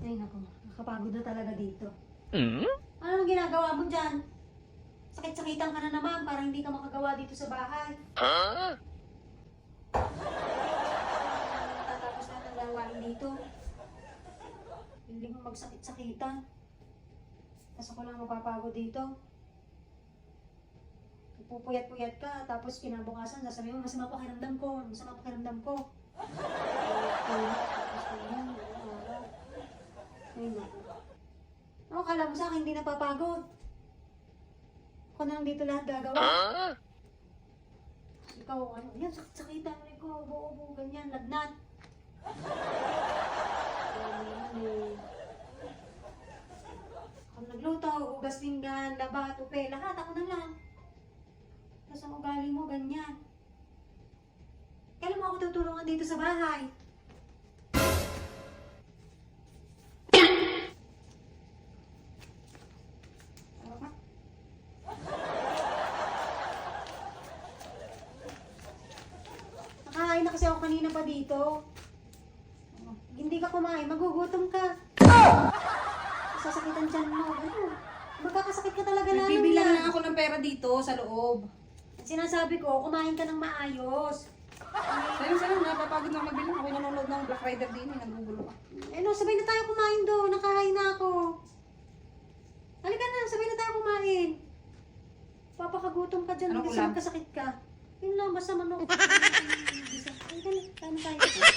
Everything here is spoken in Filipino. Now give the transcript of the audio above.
Ay naku, nakapagod na talaga dito. Ano nang ginagawa mo dyan? Sakit-sakitan ka na naman para hindi ka makagawa dito sa bahay. Tatapos na ng gawain dito. Hindi mo magsakit-sakitan. Tapos ako lang mapapagod dito. Pupuyat-puyat ka, tapos kinabukasan, sasabihin mo, masama pakiramdam ko, masama pakiramdam ko. Tapos ganyan, araw. Ay naku. Ano kala mo sa akin, hindi napapagod? Ako na lang dito lahat gagawa. Ikaw, ano, yan, sakit-sakitan mo ko, ubo-ubo, ganyan, lagnat. Ako nagluto, hugas pinggan, laba, tupe, lahat, ako na lang. Tapos ang ugali mo, ganyan. Kailan mo ako tutulungan dito sa bahay? Ano ka? Nakahain na kasi ako kanina pa dito. Hindi ka kumain, magugutom ka. Sasakitan dyan mo. Ano? Magkakasakit ka talaga lalo Nagbibilang yan. na ako ng pera dito sa loob. Sinasabi ko, kumain ka ng maayos. Sayo, napapagod na ako magbilang. Ako nanonood ng Black Rider din. Nagugulo ka. Eh no, sabay na tayo kumain doon. Nakahain na ako. Halika na, sabay na tayo kumain. Papakagutom ka dyan, Anong hindi ulam? sa magkasakit ka. Yun lang, basta manok. Halika na, tayo tayo.